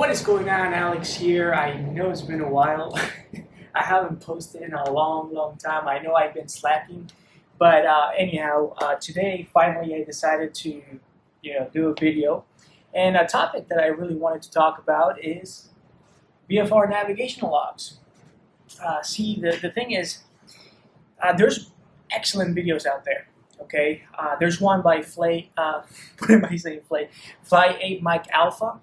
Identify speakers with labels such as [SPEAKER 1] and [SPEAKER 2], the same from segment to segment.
[SPEAKER 1] What is going on, Alex here? I know it's been a while. I haven't posted in a long time. I know I've been slacking, but anyhow, today finally I decided to, do a video, and a topic that I really wanted to talk about is VFR navigational logs. See, the thing is, there's excellent videos out there. Okay, there's one by what am I saying? Fly 8 Mike Alpha.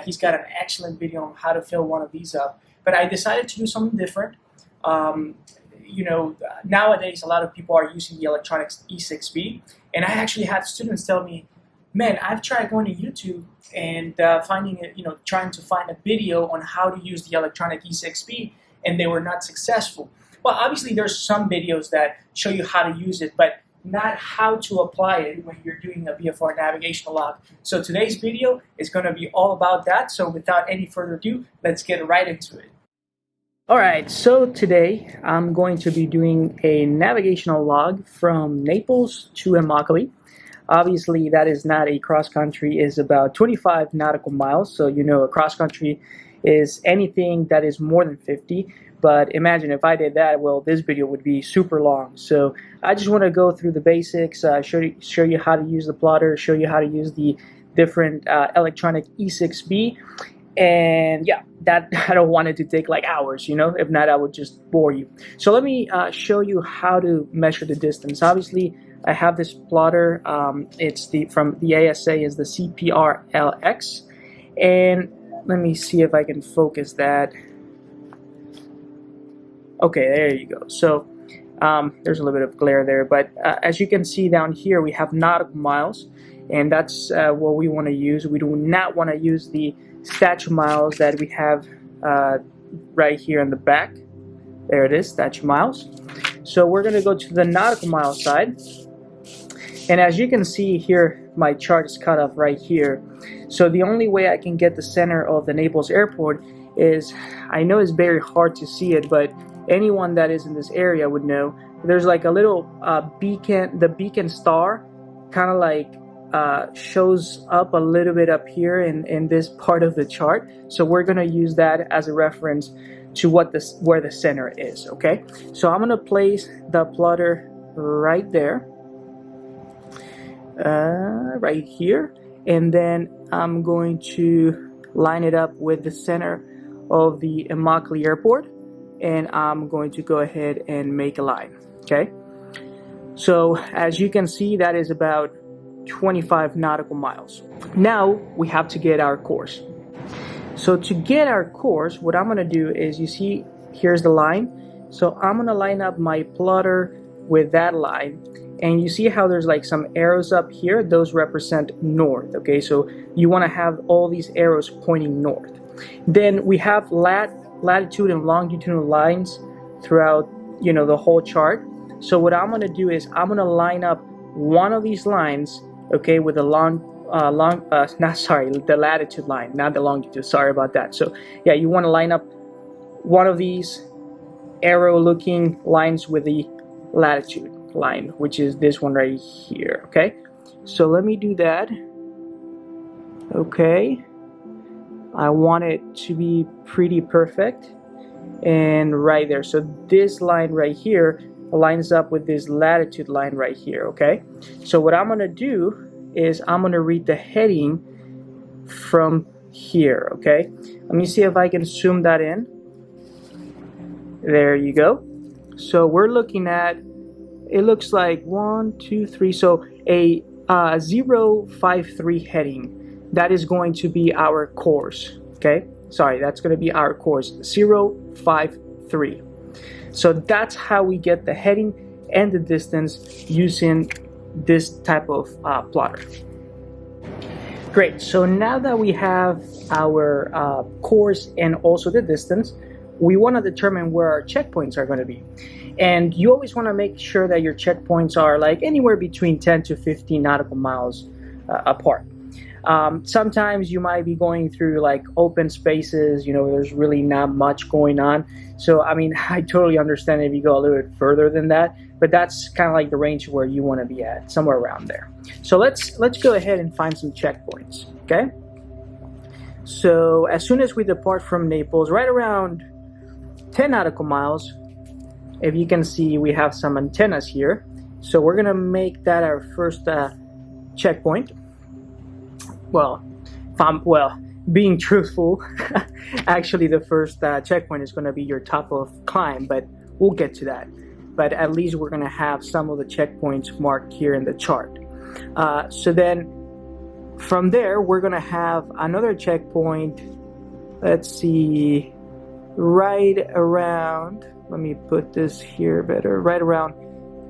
[SPEAKER 1] He's got an excellent video on how to fill one of these up. But I decided to do something different. Nowadays a lot of people are using the electronics E6B, and I actually had students tell me, "Man, I've tried going to YouTube and trying to find a video on how to use the electronic E6B, and they were not successful." Well, obviously there's some videos that show you how to use it, but not how to apply it when you're doing a VFR navigational log. So today's video is going to be all about that. So without any further ado, let's get right into it. Alright, so today I'm going to be doing a navigational log from Naples to Immokalee. Obviously that is not a cross-country, is about 25 nautical miles. So a cross-country is anything that is more than 50. But imagine if I did that, well, this video would be super long. So I just want to go through the basics, show you how to use the plotter, show you how to use the different electronic E6B. And yeah, that I don't want it to take like hours, if not I would just bore you. So let me show you how to measure the distance. Obviously I have this plotter, it's from the ASA is the CPR-LX, and let me see if I can focus that. Okay, there you go. So there's a little bit of glare there, but as you can see down here, we have nautical miles, and that's what we want to use. We do not want to use the statute miles that we have right here in the back. There it is, statute miles. So we're going to go to the nautical mile side, and as you can see here, my chart is cut off right here. So the only way I can get the center of the Naples airport is, I know it's very hard to see it, but anyone that is in this area would know there's like a little beacon. The beacon star kind of like shows up a little bit up here in this part of the chart. So we're going to use that as a reference to where the center is. Okay, so I'm going to place the plotter right there, right here, and then I'm going to line it up with the center of the Immokalee airport, and I'm going to go ahead and make a line. Okay, so as you can see, that is about 25 nautical miles. Now we have to get our course. So to get our course, what I'm going to do is, you see here's the line, so I'm going to line up my plotter with that line, and you see how there's like some arrows up here, those represent north. Okay, so you want to have all these arrows pointing north. Then we have latitude and longitudinal lines throughout the whole chart. So what I'm going to do is I'm going to line up one of these lines, okay, with the the latitude line, not the longitude, sorry about that. So yeah, you want to line up one of these arrow looking lines with the latitude line, which is this one right here. Okay, so let me do that. Okay, I want it to be pretty perfect, and right there. So this line right here lines up with this latitude line right here. Okay, so what I'm going to do is I'm going to read the heading from here. Okay, let me see if I can zoom that in. There you go. So we're looking at, it looks like 1, 2, 3, so a 053 heading. That is going to be our course. Okay, sorry, that's going to be our course, 053. So that's how we get the heading and the distance using this type of plotter. Great, so now that we have our course and also the distance, we want to determine where our checkpoints are going to be. And you always want to make sure that your checkpoints are like anywhere between 10 to 15 nautical miles apart. Sometimes you might be going through like open spaces, there's really not much going on. So I mean, I totally understand if you go a little bit further than that, but that's kind of like the range where you want to be at, somewhere around there. So let's go ahead and find some checkpoints. Okay, So as soon as we depart from Naples, right around 10 nautical miles, if you can see, we have some antennas here. So we're gonna make that our first checkpoint. Well, being truthful, actually the first checkpoint is gonna be your top of climb, but we'll get to that. But at least we're gonna have some of the checkpoints marked here in the chart. So then from there, we're gonna have another checkpoint. Let's see, right around, let me put this here better, right around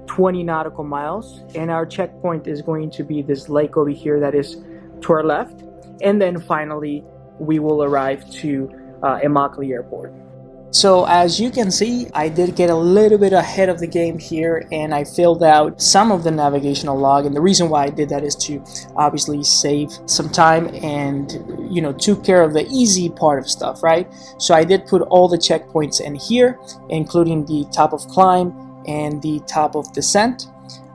[SPEAKER 1] 20 nautical miles. And our checkpoint is going to be this lake over here that is to our left. And then finally, we will arrive to Immokalee Airport. So as you can see, I did get a little bit ahead of the game here, and I filled out some of the navigational log. And the reason why I did that is to obviously save some time and, you know, took care of the easy part of stuff, right? So I did put all the checkpoints in here, including the top of climb and the top of descent.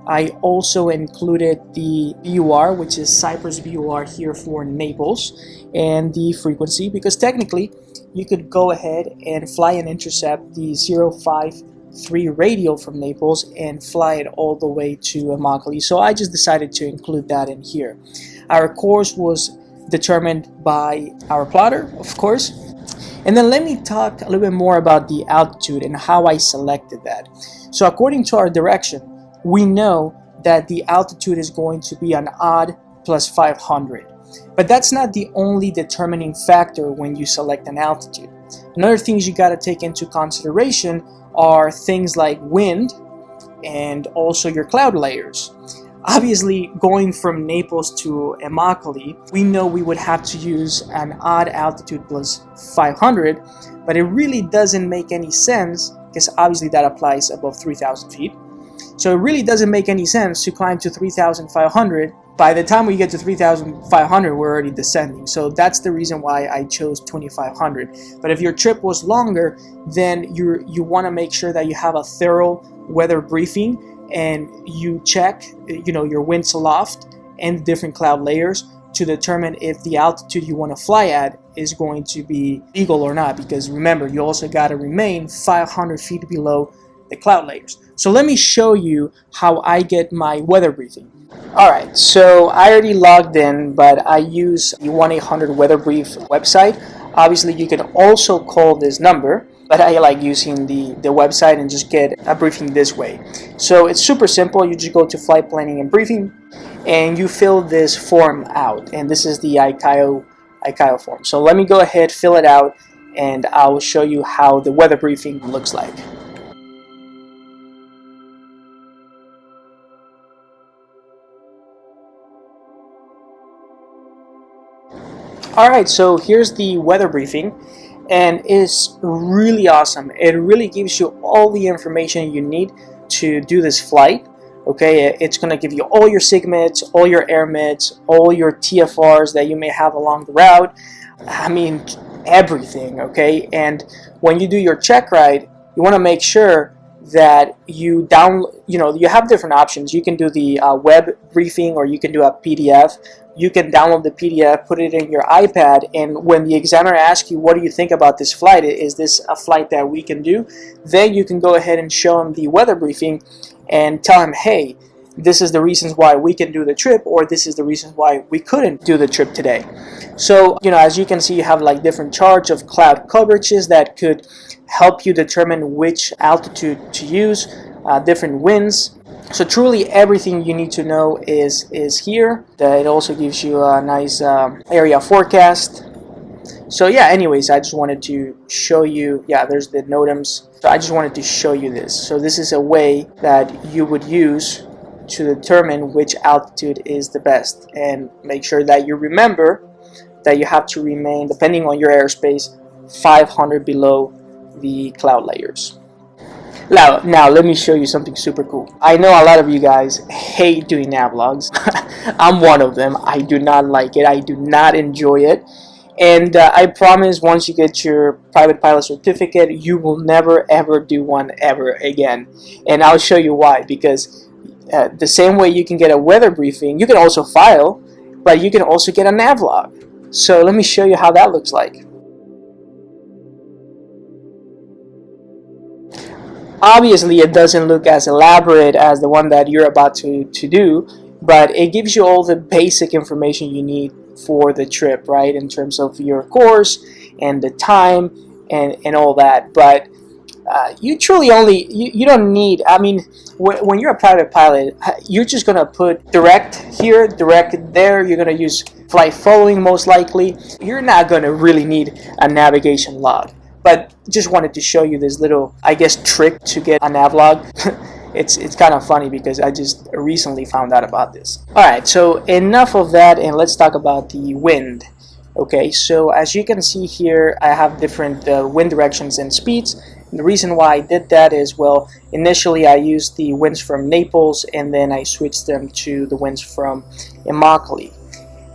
[SPEAKER 1] I also included the VUR, which is Cyprus VUR here for Naples, and the frequency, because technically you could go ahead and fly and intercept the 053 radial from Naples and fly it all the way to Immokalee. So I just decided to include that in here. Our course was determined by our plotter, of course. And then let me talk a little bit more about the altitude and how I selected that. So according to our direction, we know that the altitude is going to be an odd plus 500. But that's not the only determining factor when you select an altitude. Another things you got to take into consideration are things like wind and also your cloud layers. Obviously, going from Naples to Immokalee, we know we would have to use an odd altitude plus 500, but it really doesn't make any sense because obviously that applies above 3,000 feet. So it really doesn't make any sense to climb to 3,500. By the time we get to 3,500, we're already descending. So that's the reason why I chose 2,500. But if your trip was longer, then you want to make sure that you have a thorough weather briefing and you check, you know, your winds aloft and different cloud layers to determine if the altitude you want to fly at is going to be legal or not. Because remember, you also got to remain 500 feet below the cloud layers. So let me show you how I get my weather briefing. Alright, so I already logged in, but I use the 1-800 Weather Brief website. Obviously, you can also call this number, but I like using the website and just get a briefing this way. So it's super simple. You just go to Flight Planning and Briefing, and you fill this form out. And this is the ICAO form. So let me go ahead, fill it out, and I'll show you how the weather briefing looks like. Alright, so here's the weather briefing, and it's really awesome. It really gives you all the information you need to do this flight. Okay, it's going to give you all your SIGMITs, all your AirMITs, all your TFRs that you may have along the route. I mean, everything, okay? And when you do your check ride, you want to make sure that you have different options. You can do the web briefing, or you can do a PDF. You can download the PDF, put it in your iPad, and when the examiner asks you, what do you think about this flight? Is this a flight that we can do? Then you can go ahead and show him the weather briefing and tell him, hey, this is the reasons why we can do the trip, or this is the reasons why we couldn't do the trip today. So, as you can see, you have like different charts of cloud coverages that could help you determine which altitude to use, different winds. So truly everything you need to know is here. It also gives you a nice area forecast. So yeah, anyways, I just wanted to show you, there's the NOTAMs. So I just wanted to show you this. So this is a way that you would use to determine which altitude is the best, and make sure that you remember that you have to remain, depending on your airspace, 500 below the cloud layers. Now let me show you something super cool. I know a lot of you guys hate doing nav logs. I'm one of them. I do not like it. I do not enjoy it. And I promise, once you get your private pilot certificate, you will never ever do one ever again. And I'll show you why. Because the same way you can get a weather briefing, you can also file, but you can also get a nav log. So let me show you how that looks like. Obviously, it doesn't look as elaborate as the one that you're about to do, but it gives you all the basic information you need for the trip, right? In terms of your course and the time and all that. But you truly only, you don't need, I mean, when you're a private pilot, you're just going to put direct here, direct there. You're going to use flight following most likely. You're not going to really need a navigation log. But just wanted to show you this little, I guess, trick to get a nav log. It's kind of funny because I just recently found out about this. Alright, so enough of that, and let's talk about the wind. Okay, so as you can see here, I have different wind directions and speeds. And the reason why I did that is, well, initially I used the winds from Naples, and then I switched them to the winds from Immokalee.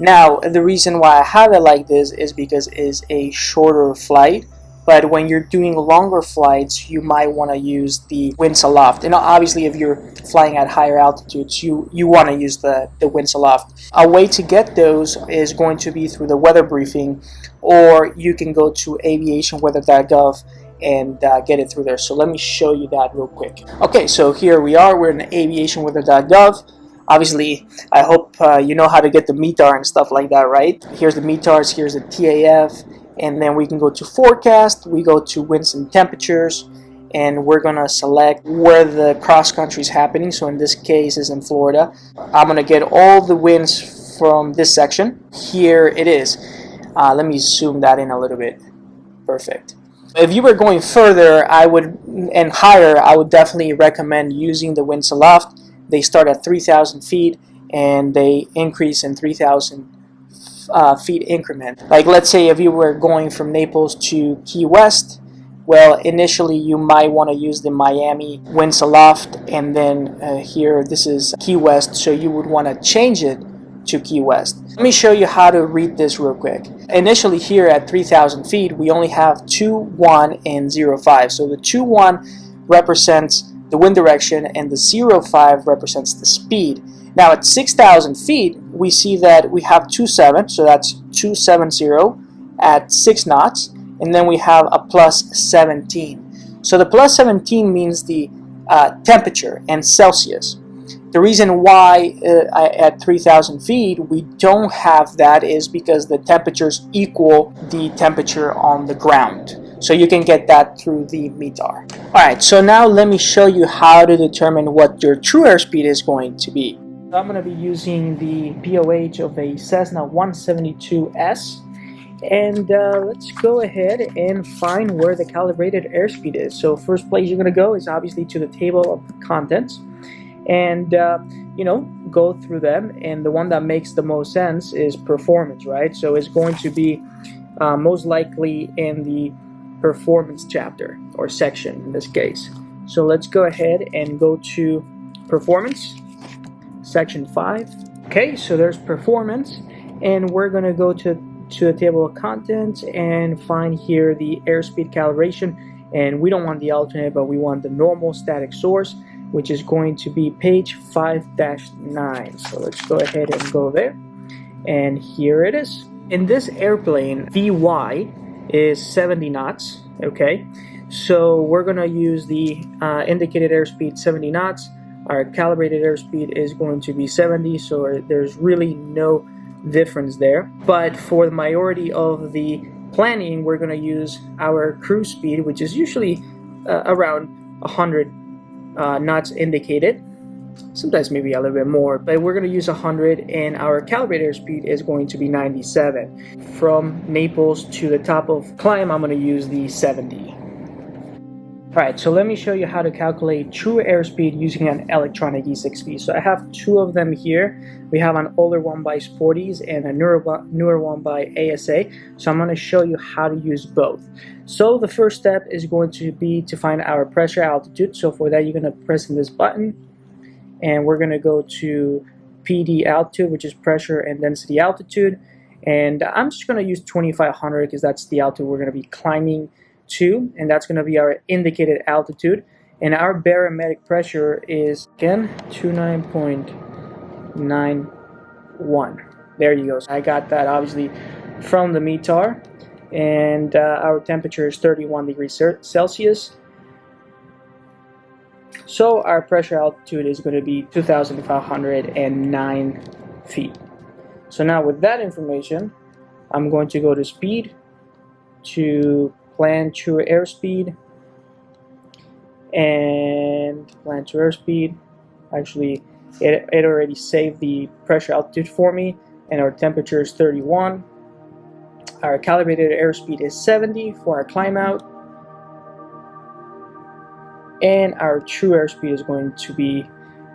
[SPEAKER 1] Now, the reason why I have it like this is because it's a shorter flight. But when you're doing longer flights, you might want to use the winds aloft. And obviously, if you're flying at higher altitudes, you want to use the winds aloft. A way to get those is going to be through the weather briefing, or you can go to aviationweather.gov and get it through there. So let me show you that real quick. Okay, so here we are. We're in aviationweather.gov. Obviously, I hope you know how to get the METAR and stuff like that, right? Here's the METARs, here's the TAF. And then we can go to forecast, we go to winds and temperatures, and we're gonna select where the cross country is happening. So in this case is in Florida. I'm gonna get all the winds from this section. Here it is. Let me zoom that in a little bit. Perfect. If you were going further, and higher, I would definitely recommend using the winds aloft. They start at 3,000 feet and they increase in 3,000 feet increment. Like, let's say if you were going from Naples to Key West, well, initially you might want to use the Miami winds aloft, and then here this is Key West, so you would want to change it to Key West. Let me show you how to read this real quick. Initially here at 3,000 feet, we only have 2, 1, and 0, 5. So the 2, 1 represents the wind direction, and the 0, 5 represents the speed. Now at 6,000 feet, we see that we have 2.7, so that's 270 at 6 knots, and then we have a plus 17. So the plus 17 means the temperature in Celsius. The reason why at 3,000 feet we don't have that is because the temperatures equal the temperature on the ground. So you can get that through the METAR. Alright, so now let me show you how to determine what your true airspeed is going to be. I'm going to be using the POH of a Cessna 172S, and let's go ahead and find where the calibrated airspeed is. So first place you're going to go is obviously to the table of contents, and you know, go through them, and the one that makes the most sense is performance, right? So it's going to be most likely in the performance chapter or section in this case. So let's go ahead and go to performance, section 5. Okay, so there's performance, and we're going to go to the table of contents and find here the airspeed calibration, and we don't want the alternate, but we want the normal static source, which is going to be page 5-9. So let's go ahead and go there, and here it is. In this airplane, VY is 70 knots. Okay, so we're going to use the indicated airspeed 70 knots. Our calibrated airspeed is going to be 70, so there's really no difference there. But for the majority of the planning, we're going to use our cruise speed, which is usually around 100 knots indicated. Sometimes maybe a little bit more, but we're going to use 100, and our calibrated airspeed is going to be 97. From Naples to the top of climb, I'm going to use the 70. Alright, so let me show you how to calculate true airspeed using an electronic E6B. So I have two of them here. We have an older one by Sporties and a newer one by ASA. So I'm going to show you how to use both. So the first step is going to be to find our pressure altitude. So for that, you're going to press in this button, and we're going to go to PD altitude, which is pressure and density altitude. And I'm just going to use 2,500 because that's the altitude we're going to be climbing to, and that's going to be our indicated altitude. And our barometric pressure is, again, 29.91. There you go. So I got that obviously from the METAR, and our temperature is 31 degrees Celsius. So our pressure altitude is going to be 2,509 feet. So now with that information, I'm going to go to speed, to plan true airspeed, and plan true airspeed. Actually, it already saved the pressure altitude for me, and our temperature is 31. Our calibrated airspeed is 70 for our climb out, and our true airspeed is going to be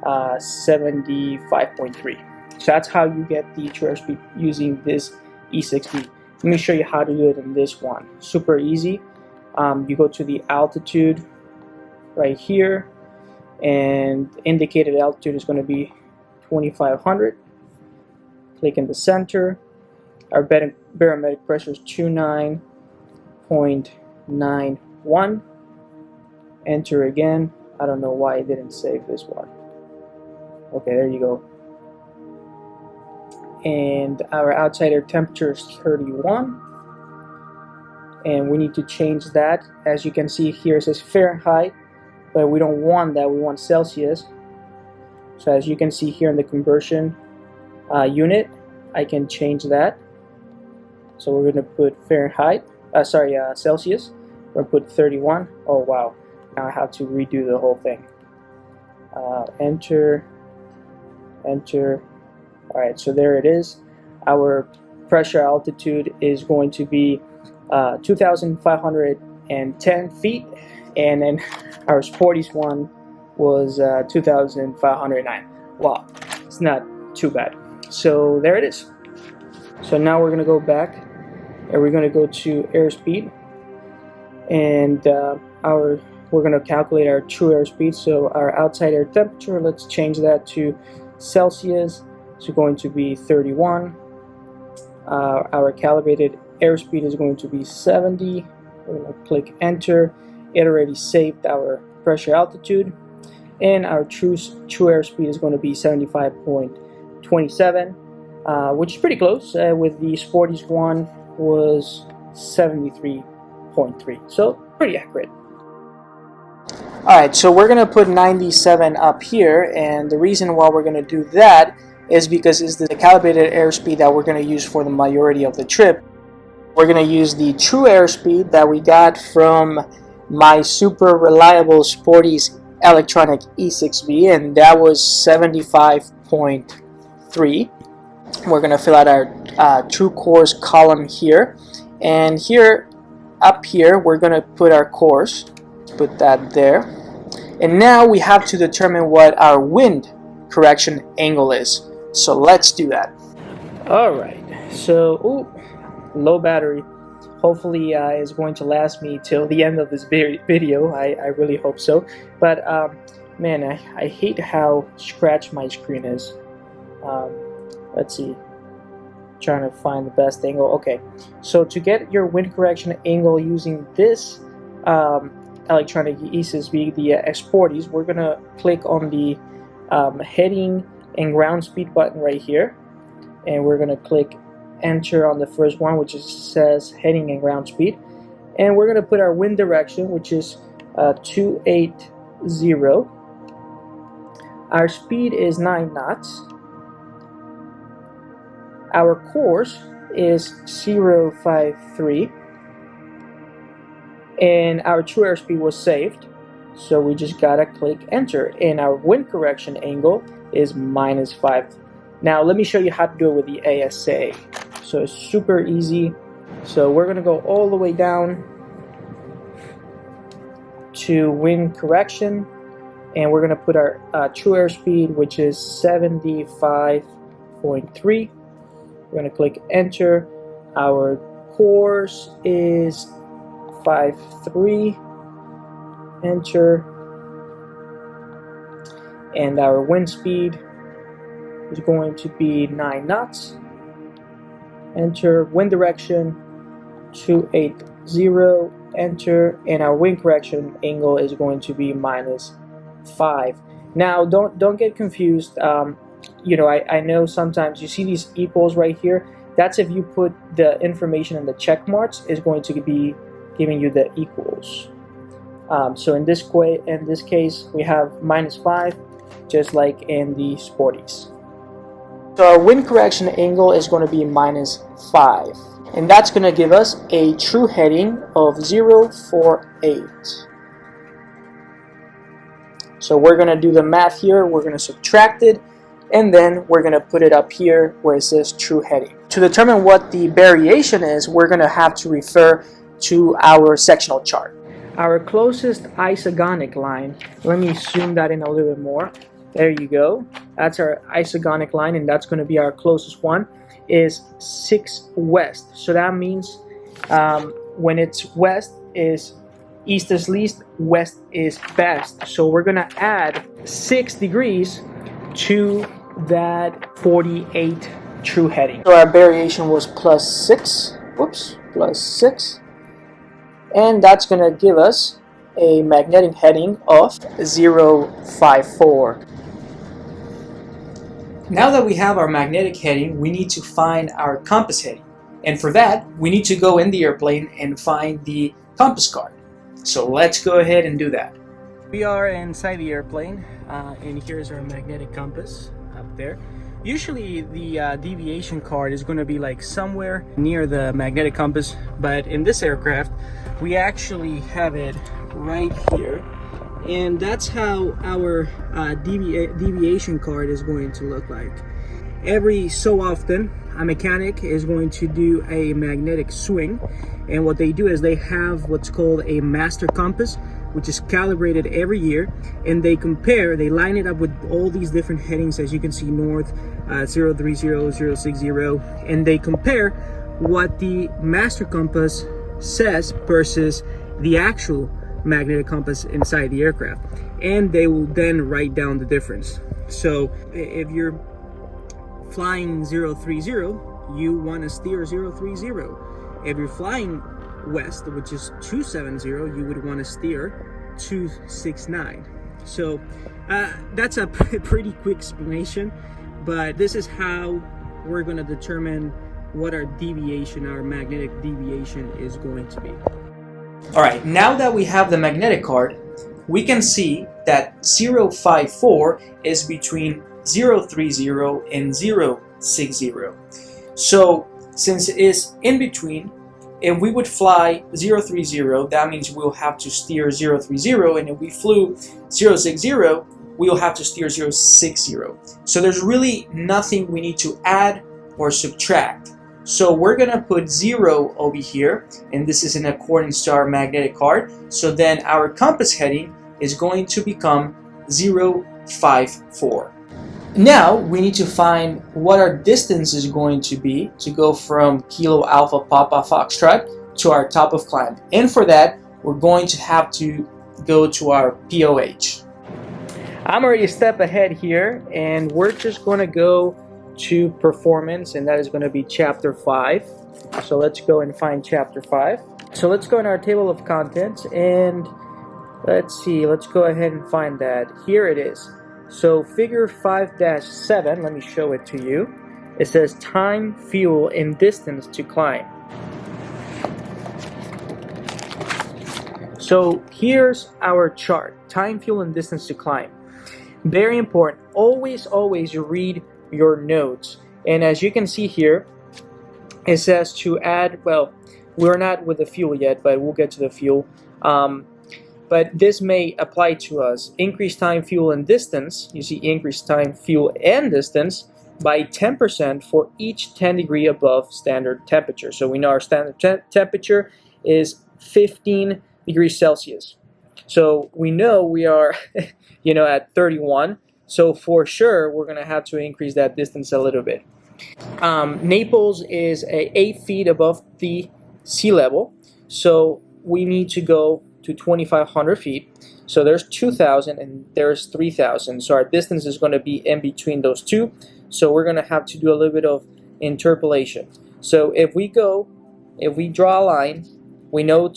[SPEAKER 1] 75.3. So that's how you get the true airspeed using this E6B. Let me show you how to do it in this one. Super easy. You go to the altitude right here, and indicated altitude is going to be 2,500. Click in the center. Our barometric pressure is 29.91. Enter again. I don't know why I didn't save this one. Okay, there you go. And our outside air temperature is 31. And we need to change that. As you can see here, it says Fahrenheit, but we don't want that. We want Celsius. So as you can see here in the conversion unit, I can change that. So we're going to put Fahrenheit, Celsius. We're going to put 31. Oh wow, now I have to redo the whole thing. Enter, enter. Alright, so there it is. Our pressure altitude is going to be 2,510 feet, and then our sporties one was 2,509. Wow, it's not too bad. So there it is. So now we're going to go back, and we're going to go to airspeed, and we're going to calculate our true airspeed. So our outside air temperature, let's change that to Celsius. It's going to be 31. Our calibrated airspeed is going to be 70. We're going to click enter. It already saved our pressure altitude, and our true airspeed is going to be 75.27, which is pretty close. With the sporties one was 73.3, so pretty accurate. Alright, so we're going to put 97 up here, and the reason why we're going to do that is because it's the calibrated airspeed that we're going to use for the majority of the trip. We're going to use the true airspeed that we got from my super reliable Sporties electronic E6B, and that was 75.3. We're going to fill out our true course column here, and here up here we're going to put our course. Put that there, and now we have to determine what our wind correction angle is. So let's do that. Alright, so low battery. Hopefully it's going to last me till the end of this video. I really hope so. But man, I hate how scratched my screen is. Let's see. Trying to find the best angle. Okay, so to get your wind correction angle using this electronic E6B, the Sporties, we're gonna click on the heading and ground speed button right here, and we're gonna click enter on the first one, which says heading and ground speed, and we're gonna put our wind direction, which is 280. Our speed is 9 knots. Our course is 053, and our true airspeed was saved, so we just gotta click enter, and our wind correction angle is -5. Now let me show you how to do it with the ASA. So it's super easy. So we're gonna go all the way down to wind correction, and we're gonna put our true airspeed, which is 75.3. We're gonna click enter. Our course is 53. Enter. And our wind speed is going to be 9 knots. Enter. Wind direction 280. Enter. And our wind correction angle is going to be -5. Now don't get confused. You know, I know sometimes you see these equals right here. That's if you put the information in the check marks, is going to be giving you the equals. So in this case, we have -5, just like in the Sporties. So our wind correction angle is going to be -5, and that's going to give us a true heading of 048. So we're going to do the math here, we're going to subtract it, and then we're going to put it up here where it says true heading. To determine what the variation is, we're going to have to refer to our sectional chart. Our closest isogonic line, let me zoom that in a little bit more. There you go. That's our isogonic line, and that's going to be our closest one, is 6 west. So that means when it's west is east is least, west is best. So we're going to add 6 degrees to that 48 true heading. So our variation was +6. Whoops, +6. And that's going to give us a magnetic heading of 054. Now that we have our magnetic heading, we need to find our compass heading. And for that, we need to go in the airplane and find the compass card. So let's go ahead and do that. We are inside the airplane, and here's our magnetic compass up there. Usually the deviation card is going to be like somewhere near the magnetic compass, but in this aircraft we actually have it right here, and that's how our deviation card is going to look like. Every so often a mechanic is going to do a magnetic swing, and what they do is they have what's called a master compass, which is calibrated every year, and they compare, they line it up with all these different headings, as you can see, north, 030, 060, and they compare what the master compass says versus the actual magnetic compass inside the aircraft, and they will then write down the difference. So if you're flying 030, you want to steer 030. If you're flying west, which is 270, you would want to steer 269. So that's a pretty quick explanation, but this is how we're going to determine what our deviation, our magnetic deviation, is going to be. All right, now that we have the magnetic card, we can see that 054 is between 030 and 060. So since it is in between, if we would fly 030, that means we'll have to steer 030, and if we flew 060, we'll have to steer 060. So there's really nothing we need to add or subtract. So we're going to put 0 over here, and this is in accordance to our magnetic card. So then our compass heading is going to become 054. Now we need to find what our distance is going to be to go from Kilo Alpha Papa Foxtrot to our top of climb. And for that, we're going to have to go to our POH. I'm already a step ahead here, and we're just going to go to performance, and that is going to be chapter 5. So let's go and find chapter 5. So let's go in our table of contents, and let's see, let's go ahead and find that. Here it is. So figure 5-7, let me show it to you. It says time, fuel, and distance to climb. So here's our chart, time, fuel, and distance to climb. Very important, always read your notes. And as you can see here, it says to add, well, we're not with the fuel yet, but we'll get to the fuel. But this may apply to us. Increase time, fuel, and distance. You see increase time, fuel, and distance by 10% for each 10 degree above standard temperature. So we know our standard temperature is 15 degrees Celsius. So we know we are at 31. So for sure, we're going to have to increase that distance a little bit. Naples is 8 feet above the sea level. So we need to go to 2,500 feet. So there's 2,000 and there's 3,000. So our distance is going to be in between those two. So we're going to have to do a little bit of interpolation. So if we draw a line, we know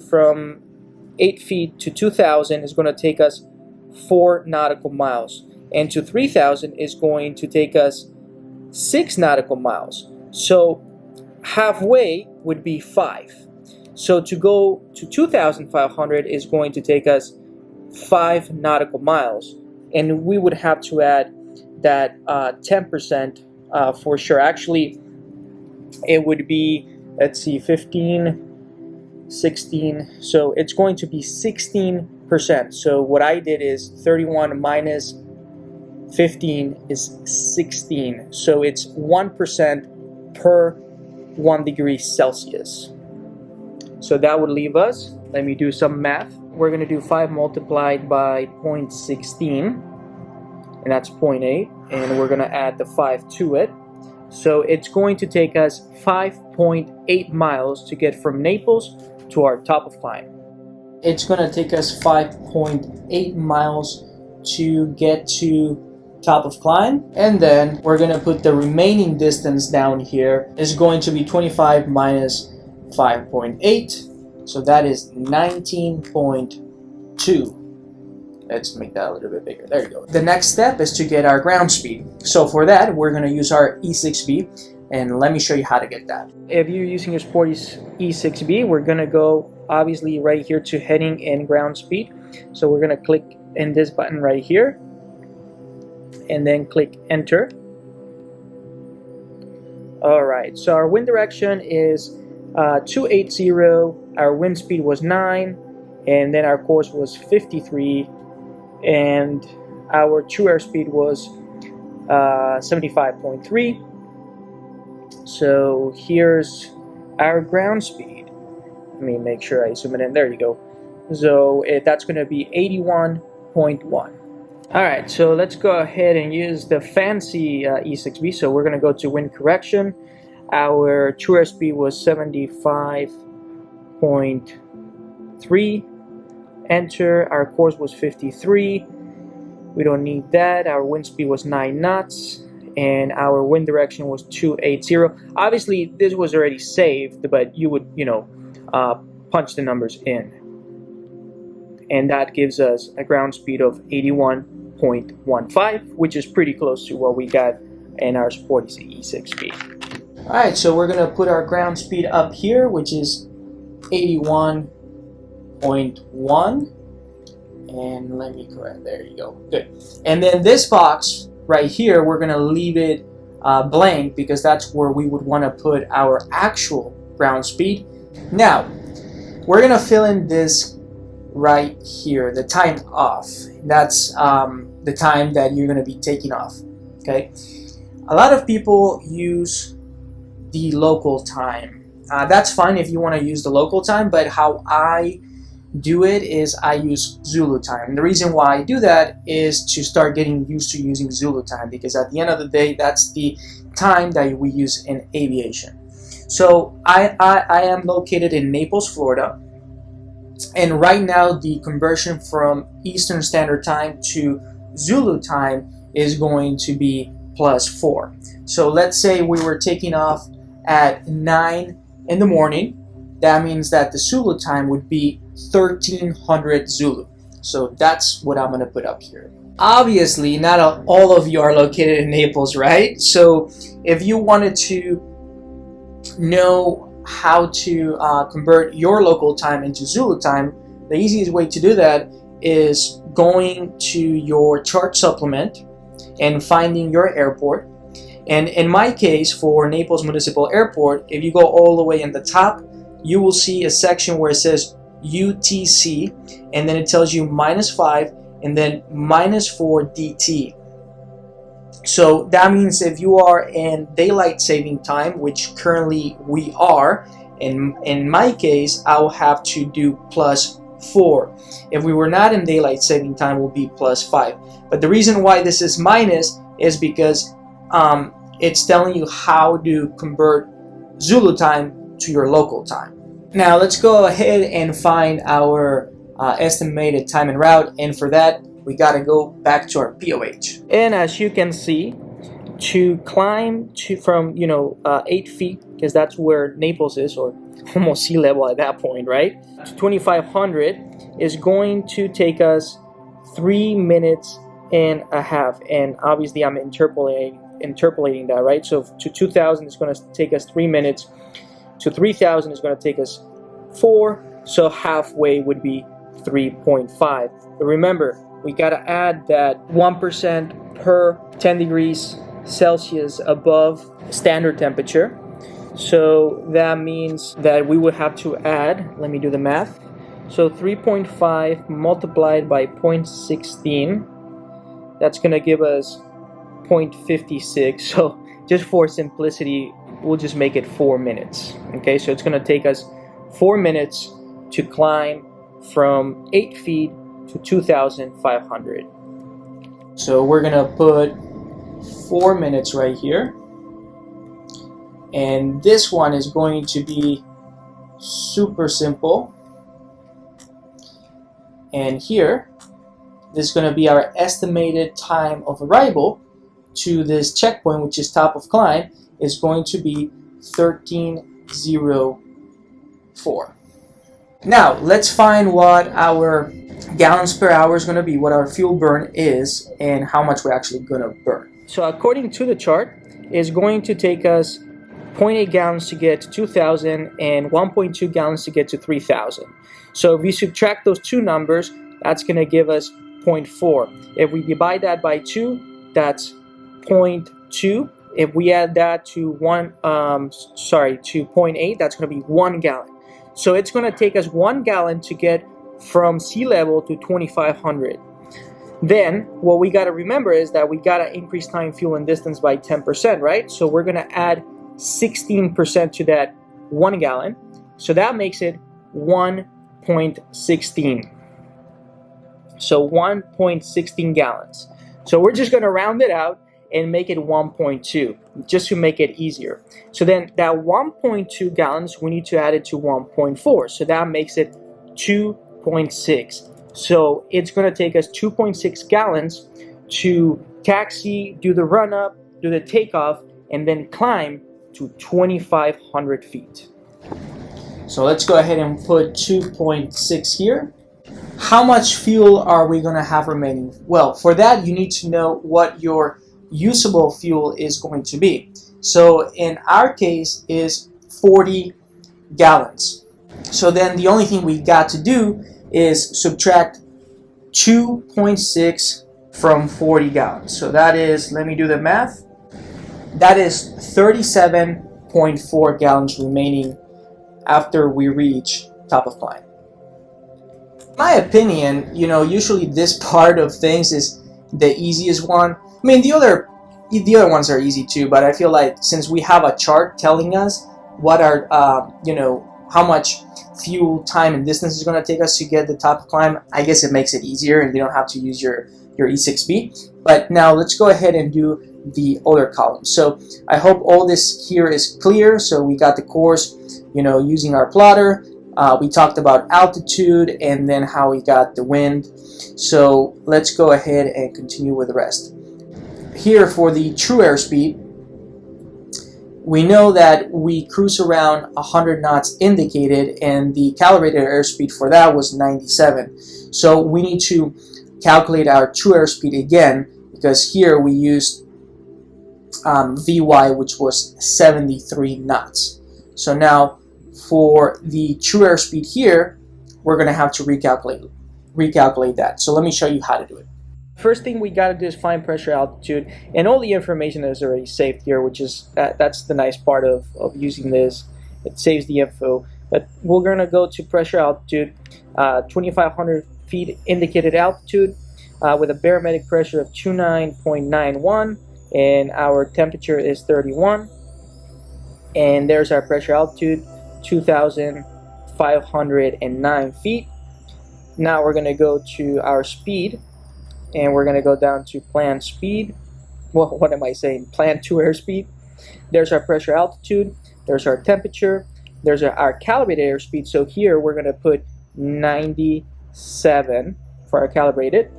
[SPEAKER 1] from 8 feet to 2,000 is going to take us 4 nautical miles. And to 3,000 is going to take us 6 nautical miles. So
[SPEAKER 2] halfway would be 5. So to go to 2,500 is going to take us 5 nautical miles, and we would have to add that 10% for sure. Actually, it would be, let's see, 15, 16, so it's going to be 16%. So what I did is 31 minus 15 is 16, so it's 1% per 1 degree Celsius. So that would leave us, let me do some math. We're going to do 5 multiplied by 0.16, and that's 0.8, and we're going to add the 5 to it. So it's going to take us 5.8 miles to get from Naples to our top of climb. It's going to take us 5.8 miles to get to top of climb, and then we're going to put the remaining distance down here. Is going to be 25 minus 5.8, so that is 19.2. Let's make that a little bit bigger. There you go. The next step is to get our ground speed. So for that, we're going to use our E6B, and let me show you how to get that. If you're using your Sporty E6B, we're going to go obviously right here to heading and ground speed. So we're going to click in this button right here, and then click enter. Alright, so our wind direction is 280, our wind speed was 9, and then our course was 53, and our true airspeed was 75.3. So here's our ground speed. Let me make sure I zoom it in. There you go. So that's going to be 81.1. Alright, so let's go ahead and use the fancy E6B. So we're going to go to wind correction. Our true airspeed was 75.3. Enter. Our course was 53. We don't need that. Our wind speed was 9 knots. And our wind direction was 280. Obviously, this was already saved, but you would, punch the numbers in. And that gives us a ground speed of 81.15, which is pretty close to what we got in our Sporty E6B. Alright, so we're going to put our ground speed up here, which is 81.1. And let me correct, there you go, good. And then this box right here, we're going to leave it blank, because that's where we would want to put our actual ground speed. Now, we're going to fill in this right here, the time off. That's the time that you're going to be taking off. Okay, a lot of people use the local time. That's fine if you want to use the local time, but how I do it is I use Zulu time. And the reason why I do that is to start getting used to using Zulu time, because at the end of the day, that's the time that we use in aviation. So I am located in Naples, Florida. And right now, the conversion from Eastern Standard Time to Zulu time is going to be +4. So let's say we were taking off at 9 in the morning. That means that the Zulu time would be 1300 Zulu. So that's what I'm going to put up here. Obviously, not all of you are located in Naples, right? So if you wanted to know how to convert your local time into Zulu time, the easiest way to do that is going to your chart supplement and finding your airport. And in my case, for Naples Municipal Airport, if you go all the way in the top, you will see a section where it says UTC, and then it tells you -5 and then -4 DT. So that means if you are in daylight saving time, which currently we are, in my case, I'll have to do +4. If we were not in daylight saving time, it will be +5. But the reason why this is minus is because it's telling you how to convert Zulu time to your local time. Now let's go ahead and find our estimated time en route, and for that we got to go back to our POH. And as you can see, to climb from 8 feet, because that's where Naples is, or almost sea level at that point, right, to 2500 is going to take us 3 minutes and a half. And obviously I'm interpolating that, right? So to 2000 is going to take us 3 minutes. to 3,000 is going to take us 4, so halfway would be 3.5. But remember, we got to add that 1% per 10 degrees Celsius above standard temperature. So that means that we would have to add, let me do the math. So 3.5 multiplied by 0.16, that's going to give us 0.56. So just for simplicity, we'll just make it 4 minutes. Okay, so it's going to take us 4 minutes to climb from 8 feet to 2,500. So we're going to put 4 minutes right here. And this one is going to be super simple. And here, this is going to be our estimated time of arrival to this checkpoint, which is top of climb, is going to be 1304. Now, let's find what our gallons per hour is going to be, what our fuel burn is, and how much we're actually going to burn. So according to the chart, it's going to take us 0.8 gallons to get to 2,000 and 1.2 gallons to get to 3,000. So if we subtract those two numbers, that's going to give us 0.4. If we divide that by 2, that's 0.2. If we add that to 0.8, that's going to be 1 gallon. So it's going to take us 1 gallon to get from sea level to 2,500. Then what we got to remember is that we got to increase time, fuel, and distance by 10%, right? So we're going to add 16% to that 1 gallon. So that makes it 1.16. So 1.16 gallons. So we're just going to round it out and make it 1.2 just to make it easier. So then that 1.2 gallons, we need to add it to 1.4. So that makes it 2.6. So it's going to take us 2.6 gallons to taxi, do the run up, do the takeoff, and then climb to 2,500 feet. So let's go ahead and put 2.6 here. How much fuel are we going to have remaining? Well, for that, you need to know what your usable fuel is going to be. So in our case is 40 gallons. So then the only thing we got to do is subtract 2.6 from 40 gallons. So that is, let me do the math, that is 37.4 gallons remaining after we reach top of climb. In my opinion, usually this part of things is the easiest one. I mean, the other ones are easy too, but I feel like since we have a chart telling us what our, how much fuel, time, and distance is going to take us to get the top of climb, I guess it makes it easier and you don't have to use your E6B. But now let's go ahead and do the other column. So I hope all this here is clear. So we got the course, using our plotter. We talked about altitude and then how we got the wind. So let's go ahead and continue with the rest. Here for the true airspeed, we know that we cruise around 100 knots indicated and the calibrated airspeed for that was 97. So we need to calculate our true airspeed again because here we used VY, which was 73 knots. So now for the true airspeed here, we're going to have to recalculate that. So let me show you how to do it. First thing we got to do is find pressure, altitude, and all the information is already saved here, which is that's the nice part of using this. It saves the info. But we're going to go to pressure, altitude, 2,500 feet indicated altitude with a barometric pressure of 29.91, and our temperature is 31. And there's our pressure, altitude, 2,509 feet. Now we're going to go to our speed. And we're going to go down to planned speed. Well, what am I saying? Planned true airspeed. There's our pressure, altitude. There's our temperature. There's our calibrated airspeed. So here we're going to put 97 for our calibrated.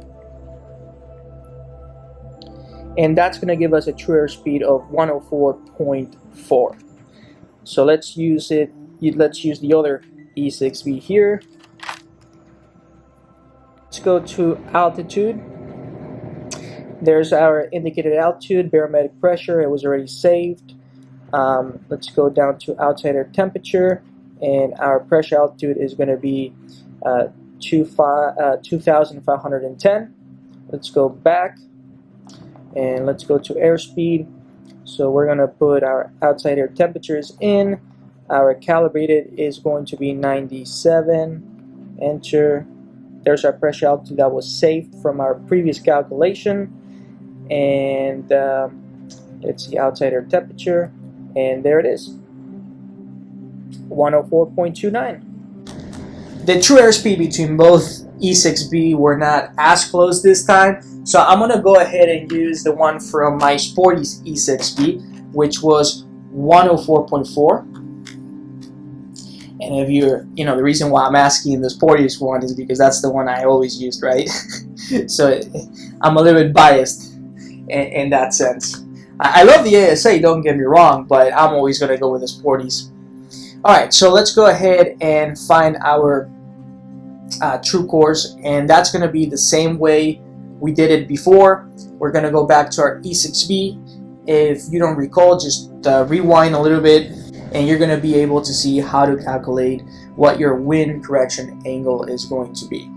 [SPEAKER 2] And that's going to give us a true airspeed of 104.4. So let's use it. Let's use the other E6B here. Let's go to altitude. There's our indicated altitude, barometric pressure. It was already saved. Let's go down to outside air temperature, and our pressure altitude is going to be 2,510. Let's go back, and let's go to airspeed. So we're going to put our outside air temperatures in. Our calibrated is going to be 97. Enter. There's our pressure altitude that was saved from our previous calculation. And it's the outside air temperature. And there it is, 104.29. The true airspeed between both E6B were not as close this time, so I'm going to go ahead and use the one from my Sporty's E6B, which was 104.4. And if you're, the reason why I'm asking the Sporty's one is because that's the one I always used, right? So I'm a little bit biased in that sense. I love the ASA, don't get me wrong, but I'm always going to go with the Sporty's. Alright, so let's go ahead and find our true course, and that's going to be the same way we did it before. We're going to go back to our E6B. If you don't recall, just rewind a little bit, and you're going to be able to see how to calculate what your wind correction angle is going to be.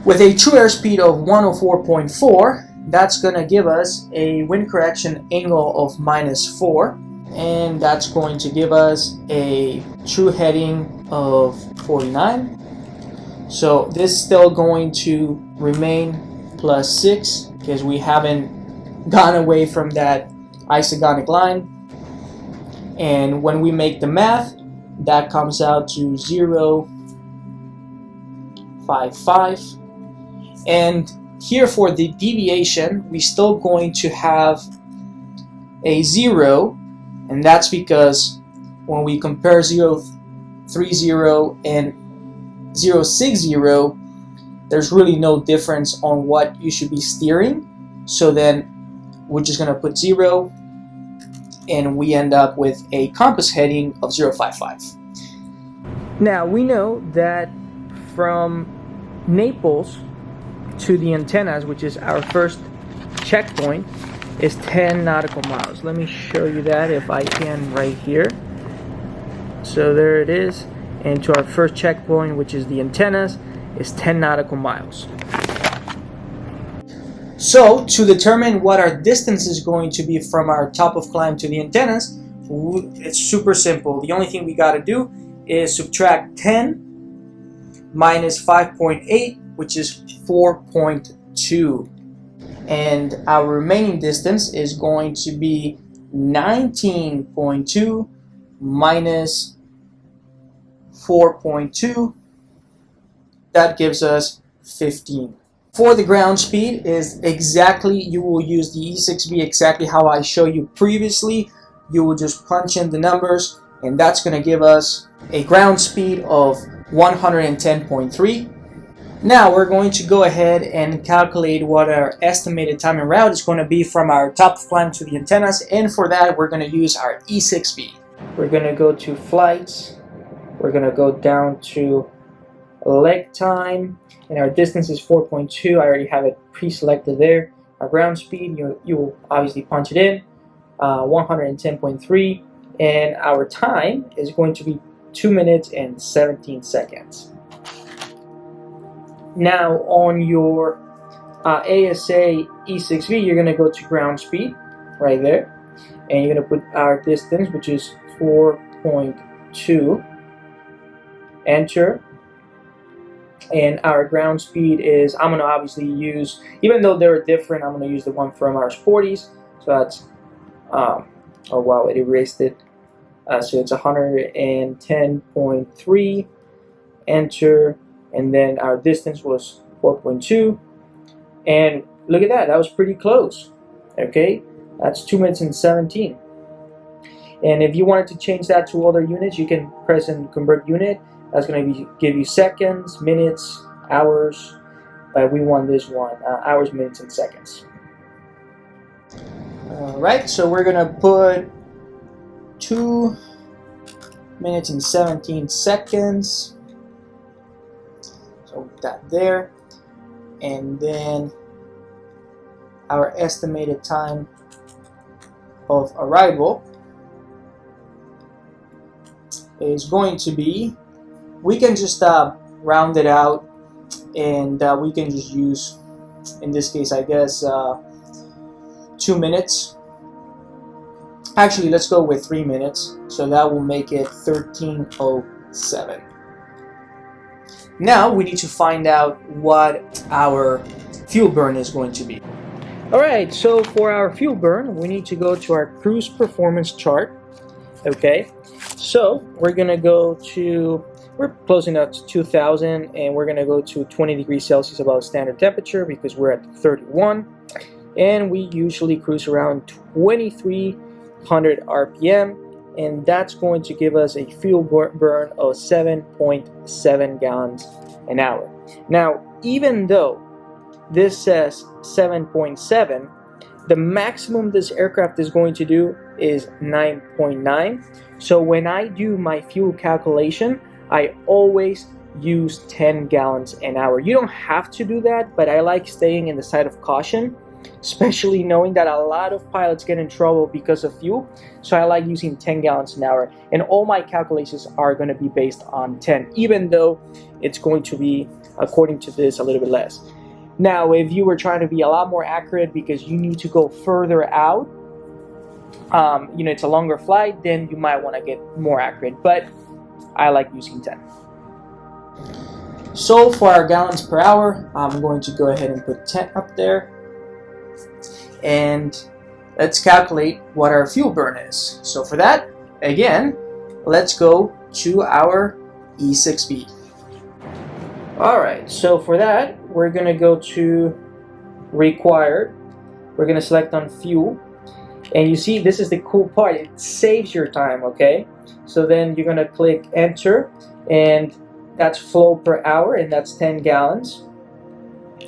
[SPEAKER 2] With a true airspeed of 104.4, that's going to give us a wind correction angle of -4, and that's going to give us a true heading of 49. So this is still going to remain +6 because we haven't gone away from that isogonic line. And when we make the math, that comes out to 0.55. And here for the deviation, we're still going to have a 0, and that's because when we compare 0.30 and 0.60, there's really no difference on what you should be steering. So then we're just going to put 0, and we end up with a compass heading of 0.55. Now we know that from Naples to the antennas, which is our first checkpoint, is 10 nautical miles. Let me show you that if I can right here. So there it is, and to our first checkpoint, which is the antennas, is 10 nautical miles. So to determine what our distance is going to be from our top of climb to the antennas, it's super simple. The only thing we got to do is subtract 10 minus 5.8, which is 4.2. And our remaining distance is going to be 19.2 minus 4.2. That gives us 15. For the ground speed is exactly, you will use the E6B exactly how I showed you previously. You will just punch in the numbers, and that's going to give us a ground speed of 110.3. Now we're going to go ahead and calculate what our estimated time en route is going to be from our top of climb to the antennas, and for that we're going to use our E6B. We're going to go to flights, we're going to go down to leg time, and our distance is 4.2. I already have it pre-selected there. Our ground speed, you will obviously punch it in, 110.3, and our time is going to be 2 minutes and 17 seconds. Now on your ASA E6B, you're going to go to ground speed right there, and you're going to put our distance, which is 4.2, enter. And our ground speed is, I'm going to obviously use, even though they're different, I'm going to use the one from our Sporties. So that's, oh wow, it erased it. So it's 110.3, enter, and then our distance was 4.2. And look at that, that was pretty close. Okay, that's 2 minutes and 17. And if you wanted to change that to other units, you can press and convert unit. That's going to give you seconds, minutes, hours, but we want this one, hours, minutes, and seconds. Alright, so we're going to put 2 minutes and 17 seconds. So that there. And then our estimated time of arrival is going to be, we can just round it out, and we can just use, in this case, I guess 2 minutes. Actually, let's go with 3 minutes, so that will make it 13:07. Now we need to find out what our fuel burn is going to be. Alright, so for our fuel burn, we need to go to our cruise performance chart. Okay, so we're gonna go to, we're closing out to 2000, and we're gonna go to 20 degrees Celsius above standard temperature because we're at 31, and we usually cruise around 2300 RPM, and that's going to give us a fuel burn of 7.7 gallons an hour. Now, even though this says 7.7, the maximum this aircraft is going to do is 9.9. So when I do my fuel calculation, I always use 10 gallons an hour. You don't have to do that, but I like staying in the side of caution, especially knowing that a lot of pilots get in trouble because of fuel. So I like using 10 gallons an hour, and all my calculations are going to be based on 10, even though it's going to be, according to this, a little bit less. Now, if you were trying to be a lot more accurate because you need to go further out, it's a longer flight, then you might want to get more accurate, but I like using 10. So for our gallons per hour, I'm going to go ahead and put 10 up there, and let's calculate what our fuel burn is. So for that, again, let's go to our E6B. Alright, so for that, we're going to go to required. We're going to select on fuel. And you see, this is the cool part. It saves your time, okay? So then you're going to click enter, and that's flow per hour, and that's 10 gallons.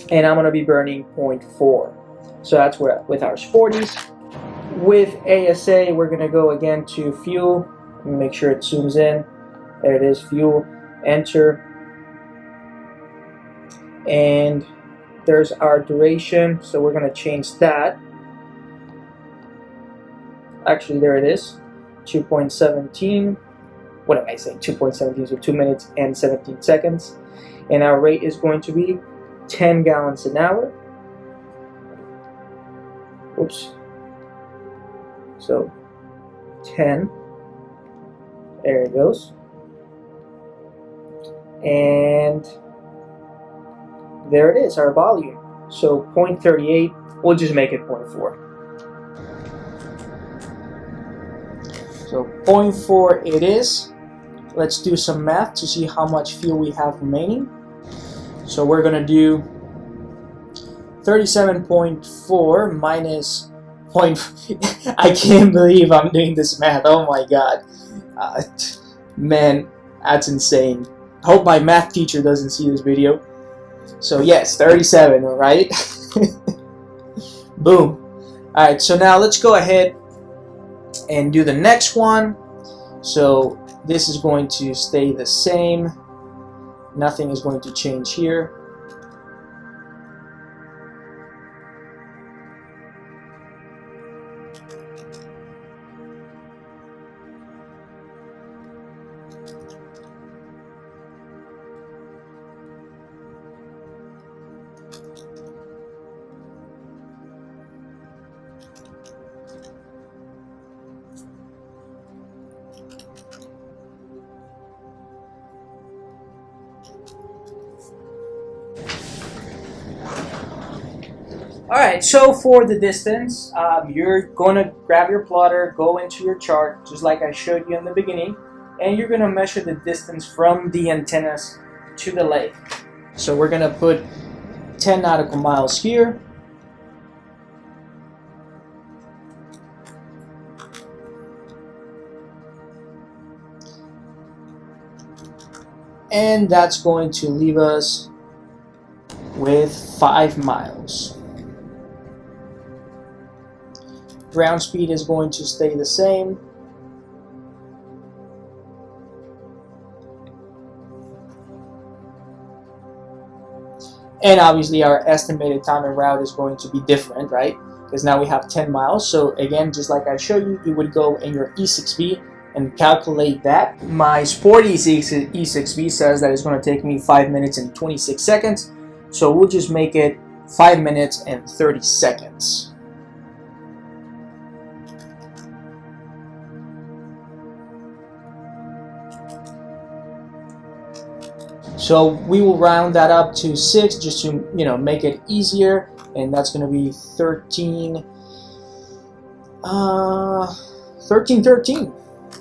[SPEAKER 2] And I'm going to be burning 0.4. So that's where with our sporties. With ASA, we're going to go again to fuel. Make sure it zooms in. There it is, fuel. Enter. And there's our duration, so we're going to change that. Actually, there it is, 2.17. What am I saying? 2.17, so 2 minutes and 17 seconds. And our rate is going to be 10 gallons an hour. Oops. So 10. There it goes. And there it is, our volume. So 0.38, we'll just make it 0.4. So 0.4 it is. Let's do some math to see how much fuel we have remaining. So we're gonna do 37.4 minus I can't believe I'm doing this math. Oh my god. Man, that's insane. I hope my math teacher doesn't see this video. So yes, 37, right? Boom. Alright, so now let's go ahead and do the next one. So this is going to stay the same. Nothing is going to change here. Alright, so for the distance, you're going to grab your plotter, go into your chart, just like I showed you in the beginning, and you're going to measure the distance from the antennas to the lake. So we're going to put 10 nautical miles here. And that's going to leave us with 5 miles. Ground speed is going to stay the same. And obviously our estimated time en route is going to be different, right? Because now we have 10 miles. So again, just like I showed you, you would go in your E6B and calculate that. My Sport E6B says that it's going to take me 5 minutes and 26 seconds, so we'll just make it 5 minutes and 30 seconds. So we will round that up to 6 just to make it easier, and that's going to be 1313.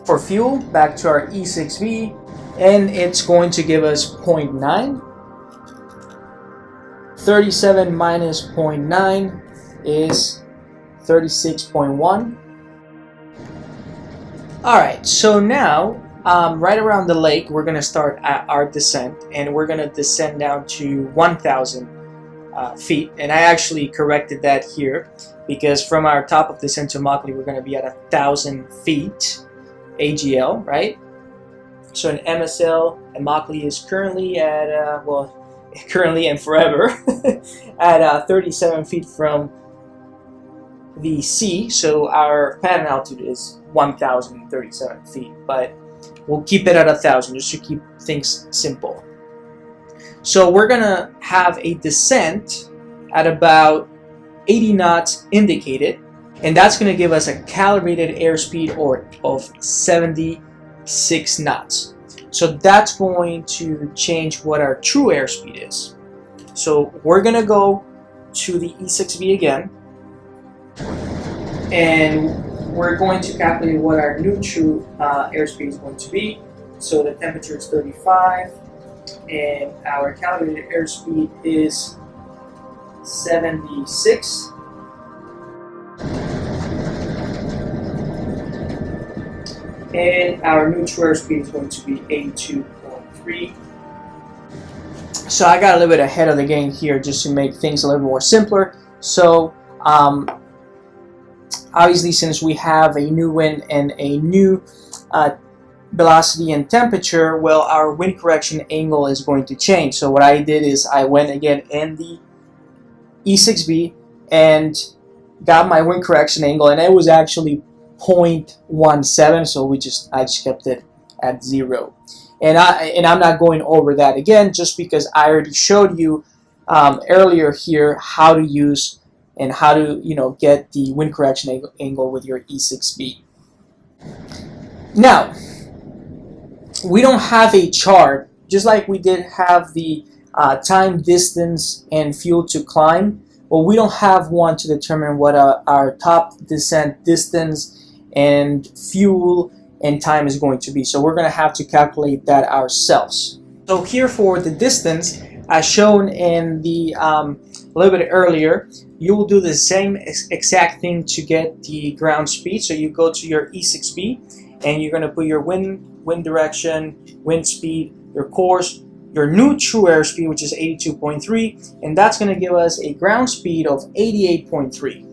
[SPEAKER 2] For fuel, back to our E6B, and it's going to give us 0.9. 37 minus 0.9 is 36.1. Alright, so now right around the lake we're going to start our descent, and we're going to descend down to 1,000 feet, and I actually corrected that here because from our top of descent to Immokalee we're going to be at 1,000 feet AGL, right? So in MSL, Immokalee is currently at currently and forever at 37 feet from the sea, so our pattern altitude is 1,037 feet, but we'll keep it at 1,000 just to keep things simple. So we're gonna have a descent at about 80 knots indicated, and that's gonna give us a calibrated airspeed of 76 knots. So that's going to change what our true airspeed is. So we're gonna go to the E6B again, and we're going to calculate what our new true airspeed is going to be. So the temperature is 35, and our calibrated airspeed is 76. And our new true airspeed is going to be 82.3. So I got a little bit ahead of the game here just to make things a little more simpler. So obviously, since we have a new wind and a new velocity and temperature, well, our wind correction angle is going to change. So what I did is I went again in the E6B and got my wind correction angle, and it was actually 0.17, so I just kept it at 0. And I'm not going over that again just because I already showed you earlier here how to use and how to get the wind correction angle with your E6B. Now, we don't have a chart, just like we did have the time, distance, and fuel to climb. Well, we don't have one to determine what our top descent distance and fuel and time is going to be. So we're going to have to calculate that ourselves. So here for the distance, as shown in the a little bit earlier, you will do the same exact thing to get the ground speed. So you go to your E6B and you're going to put your wind direction, wind speed, your course, your new true airspeed, which is 82.3, and that's going to give us a ground speed of 88.3.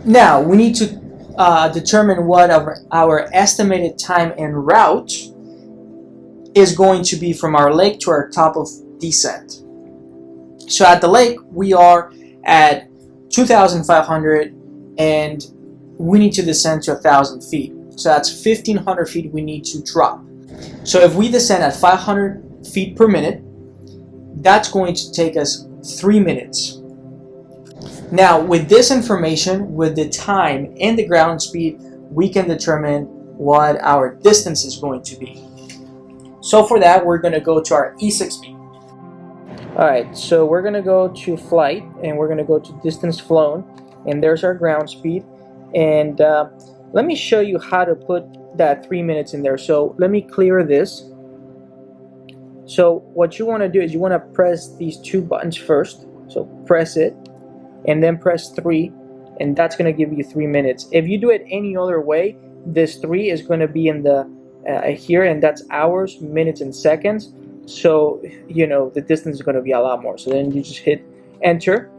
[SPEAKER 2] Now we need to determine what our estimated time en route is going to be from our lake to our top of descent. So at the lake we are at 2,500 and we need to descend to 1,000 feet. So that's 1,500 feet we need to drop. So if we descend at 500 feet per minute, that's going to take us 3 minutes. Now with this information, with the time and the ground speed, we can determine what our distance is going to be. So for that, we're going to go to our E6B. Alright, so we're going to go to flight and we're going to go to distance flown, and there's our ground speed. And let me show you how to put that 3 minutes in there. So let me clear this. So what you want to do is you want to press these two buttons first. So press it and then press 3, and that's going to give you 3 minutes. If you do it any other way, this 3 is going to be in the here, and that's hours, minutes, and seconds. So the distance is going to be a lot more. So then you just hit enter,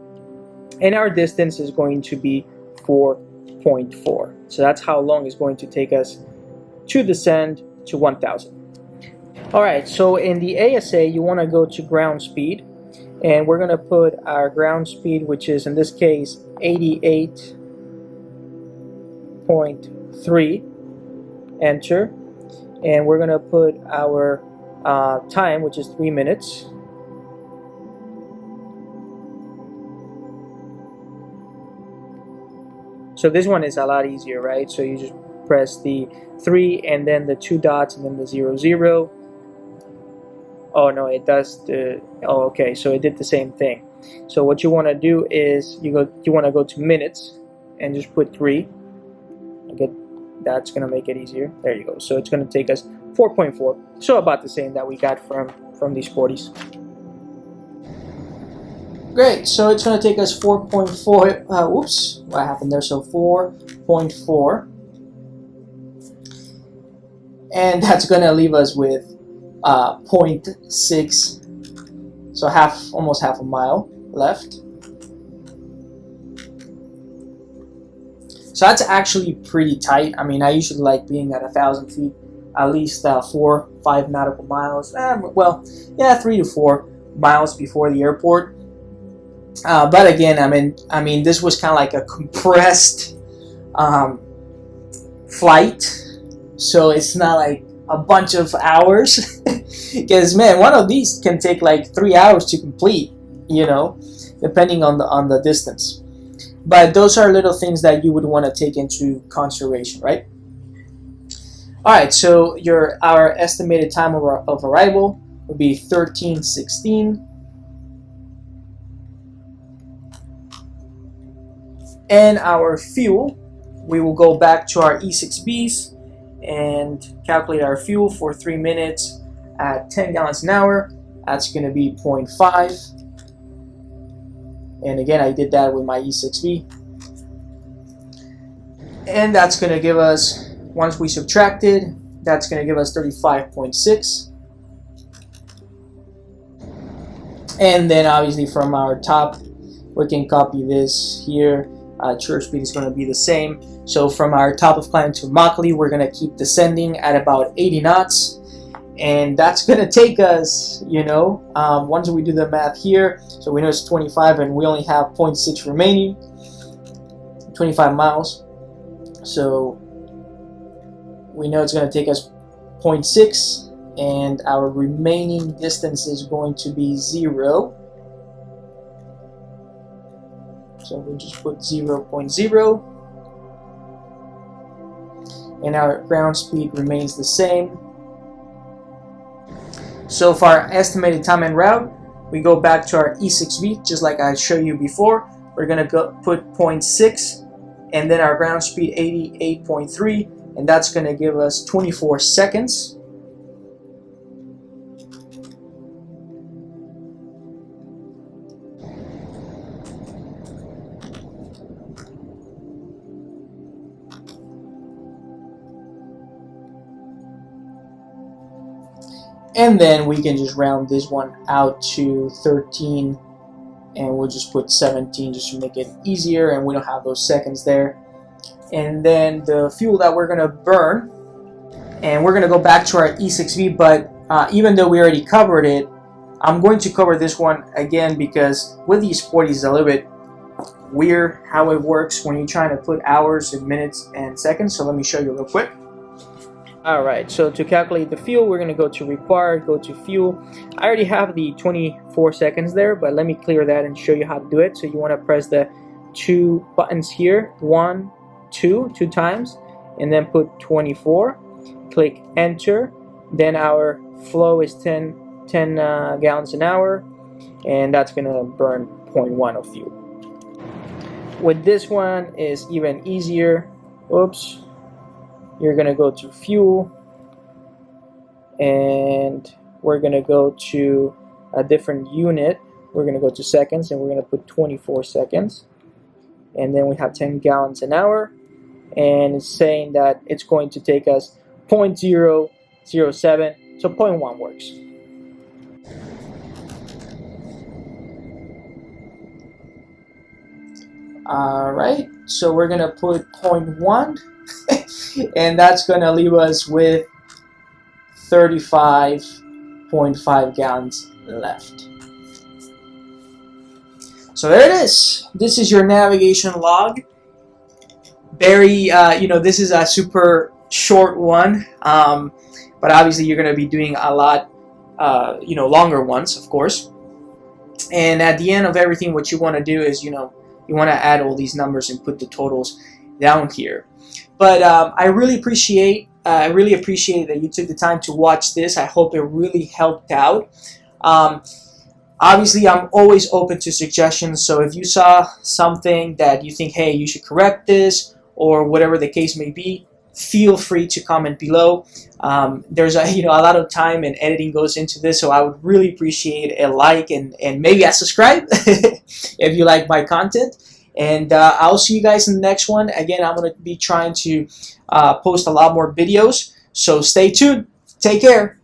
[SPEAKER 2] and our distance is going to be 4.4. So that's how long it's going to take us to descend to 1,000. Alright, so in the ASA you want to go to ground speed, and we're going to put our ground speed, which is in this case 88.3, 3, enter, and we're gonna put our time, which is 3 minutes. So this one is a lot easier, right? So you just press the 3 and then the 2 dots and then the 0, 0. Oh no, it does the, oh okay, so it did the same thing. So what you want to do is you want to go to minutes and just put 3. Okay, that's going to make it easier. There you go. So it's going to take us 4.4. So about the same that we got from these 40s. Great, so it's going to take us 4.4, whoops, what happened there? So 4.4. And that's going to leave us with 0.6, so almost half a mile left. So that's actually pretty tight. I mean, I usually like being at 1,000 feet, at least 4-5 nautical miles. Well, yeah, 3 to 4 miles before the airport. But again, I mean, this was kind of like a compressed flight, so it's not like a bunch of hours. Because man, one of these can take like 3 hours to complete, you know, depending on the distance. But those are little things that you would want to take into consideration, right? All right, so our estimated time of arrival would be 13:16. And our fuel, we will go back to our E6Bs and calculate our fuel for 3 minutes at 10 gallons an hour. That's going to be 0.5. And again, I did that with my E6B. And that's going to give us, once we subtracted, that's going to give us 35.6. And then obviously from our top, we can copy this here. True airspeed is going to be the same. So from our top of climb to Immokalee, we're going to keep descending at about 80 knots. And that's going to take us, you know, once we do the math here, so we know it's 25 and we only have 0.6 remaining, 25 miles. So we know it's going to take us 0.6 and our remaining distance is going to be 0. So we'll just put 0.0. And our ground speed remains the same. So for our estimated time en route, we go back to our E6B, just like I showed you before. We're going to put 0.6 and then our ground speed 88.3, and that's going to give us 24 seconds. And then we can just round this one out to 13, and we'll just put 17 just to make it easier, and we don't have those seconds there. And then the fuel that we're going to burn, and we're going to go back to our E6B, but even though we already covered it, I'm going to cover this one again because with these 40s it's a little bit weird how it works when you're trying to put hours and minutes and seconds. So let me show you real quick. Alright, so to calculate the fuel, we're going to go to required, go to fuel. I already have the 24 seconds there, but let me clear that and show you how to do it. So you want to press the 2 buttons here, 1, 2 times, and then put 24. Click enter. Then our flow is 10 gallons an hour, and that's going to burn 0.1 of fuel. With this one is even easier. Oops. You're going to go to fuel, and we're going to go to a different unit. We're going to go to seconds, and we're going to put 24 seconds. And then we have 10 gallons an hour, and it's saying that it's going to take us 0.007, so 0.1 works. Alright, so we're going to put 0.1. And that's going to leave us with 35.5 gallons left. So there it is. This is your navigation log very, this is a super short one, but obviously you're going to be doing a lot, longer ones, of course. And at the end of everything, what you want to do is, you want to add all these numbers and put the totals down here. But I really appreciate that you took the time to watch this. I hope it really helped out. Obviously, I'm always open to suggestions. So if you saw something that you think, hey, you should correct this, or whatever the case may be, feel free to comment below. There's a lot of time and editing goes into this, so I would really appreciate a like and maybe a subscribe if you like my content. And I'll see you guys in the next one. Again, I'm going to be trying to post a lot more videos, so stay tuned. Take care.